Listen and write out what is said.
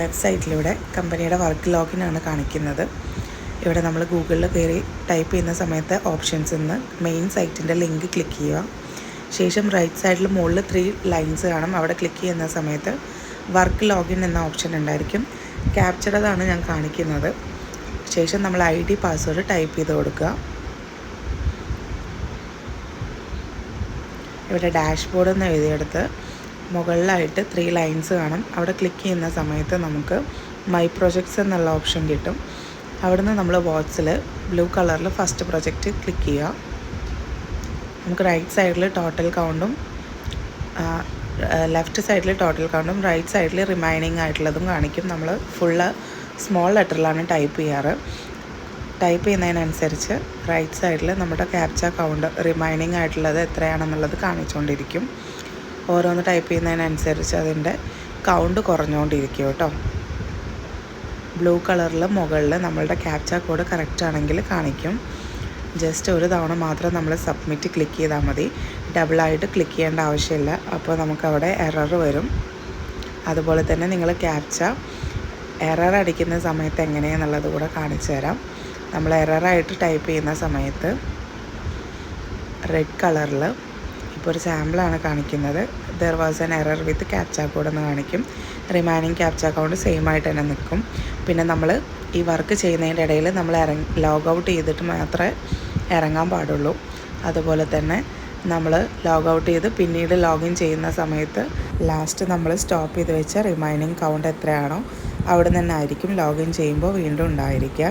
വെബ്സൈറ്റിലൂടെ കമ്പനിയുടെ വർക്ക് ലോഗിനാണ് കാണിക്കുന്നത്. ഇവിടെ നമ്മൾ ഗൂഗിളിൽ കയറി ടൈപ്പ് ചെയ്യുന്ന സമയത്ത് ഓപ്ഷൻസിൽ നിന്ന് മെയിൻ സൈറ്റിൻ്റെ ലിങ്ക് ക്ലിക്ക് ചെയ്യുക. ശേഷം റൈറ്റ് സൈഡിൽ മുകളിൽ 3 ലൈൻസ് കാണും. അവിടെ ക്ലിക്ക് ചെയ്യുന്ന സമയത്ത് വർക്ക് ലോഗിൻ എന്ന ഓപ്ഷൻ ഉണ്ടായിരിക്കും. ക്യാപ്ചറതാണ് ഞാൻ കാണിക്കുന്നത്. ശേഷം നമ്മൾ ID പാസ്വേഡ് ടൈപ്പ് ചെയ്ത് കൊടുക്കുക. ഇവിടെ ഡാഷ്ബോർഡ് എന്ന് എഴുതിയെടുത്ത് മുകളിലായിട്ട് 3 ലൈൻസ് കാണും. അവിടെ ക്ലിക്ക് ചെയ്യുന്ന സമയത്ത് നമുക്ക് മൈ പ്രൊജക്ട്സ് എന്നുള്ള ഓപ്ഷൻ കിട്ടും. അവിടുന്ന് നമ്മൾ ബോക്സിൽ ബ്ലൂ കളറിൽ ഫസ്റ്റ് പ്രൊജക്റ്റ് ക്ലിക്ക് ചെയ്യുക. നമുക്ക് റൈറ്റ് സൈഡിൽ ടോട്ടൽ കൗണ്ടും ലെഫ്റ്റ് സൈഡിൽ ടോട്ടൽ കൗണ്ടും റൈറ്റ് സൈഡിൽ റിമൈനിങ് ആയിട്ടുള്ളതും കാണിക്കും. നമ്മൾ ഫുള്ള് സ്മോൾ ലെറ്ററിലാണ് ടൈപ്പ് ചെയ്യാറ്. ടൈപ്പ് ചെയ്യുന്നതിനനുസരിച്ച് റൈറ്റ് സൈഡിൽ നമ്മുടെ ക്യാപ്ച കൗണ്ട് റിമൈനിങ് ആയിട്ടുള്ളത് എത്രയാണെന്നുള്ളത് കാണിച്ചുകൊണ്ടിരിക്കും. ഓരോന്ന് ടൈപ്പ് ചെയ്യുന്നതിനനുസരിച്ച് അതിൻ്റെ കൗണ്ട് കുറഞ്ഞുകൊണ്ടിരിക്കും കേട്ടോ. ബ്ലൂ കളറിൽ മുകളിൽ നമ്മളുടെ ക്യാപ്ച കോഡ് കറക്റ്റ് ആണെങ്കിൽ കാണിക്കും. ജസ്റ്റ് ഒരു തവണ മാത്രം നമ്മൾ സബ്മിറ്റ് ക്ലിക്ക് ചെയ്താൽ മതി. ഡബിളായിട്ട് ക്ലിക്ക് ചെയ്യേണ്ട ആവശ്യമില്ല. അപ്പോൾ നമുക്കവിടെ എറർ വരും. അതുപോലെ തന്നെ നിങ്ങൾ ക്യാപ്ച എറർ അടിക്കുന്ന സമയത്ത് എങ്ങനെയാണെന്നുള്ളത് കൂടെ കാണിച്ചു തരാം. നമ്മൾ എററായിട്ട് ടൈപ്പ് ചെയ്യുന്ന സമയത്ത് റെഡ് കളറിൽ ഇപ്പോൾ ഒരു സാമ്പിളാണ് കാണിക്കുന്നത്. There was an error with captcha code എന്ന് കാണിക്കും. റിമൈനിങ് ക്യാപ്ച അക്കൗണ്ട് സെയിം ആയിട്ട് തന്നെ നിൽക്കും. പിന്നെ നമ്മൾ ഈ വർക്ക് ചെയ്യുന്നതിൻ്റെ ഇടയിൽ നമ്മൾ ലോഗ് ഔട്ട് ചെയ്തിട്ട് മാത്രമേ ഇറങ്ങാൻ പാടുള്ളൂ. അതുപോലെ തന്നെ നമ്മൾ ലോഗ് ഔട്ട് ചെയ്ത് പിന്നീട് ലോഗിൻ ചെയ്യുന്ന സമയത്ത് ലാസ്റ്റ് നമ്മൾ സ്റ്റോപ്പ് ചെയ്ത് വെച്ച റിമൈനിങ് കൗണ്ട് എത്രയാണോ അവിടെ നിന്ന് ആയിരിക്കും ലോഗിൻ ചെയ്യുമ്പോൾ വീണ്ടും ഉണ്ടായിരിക്കുക.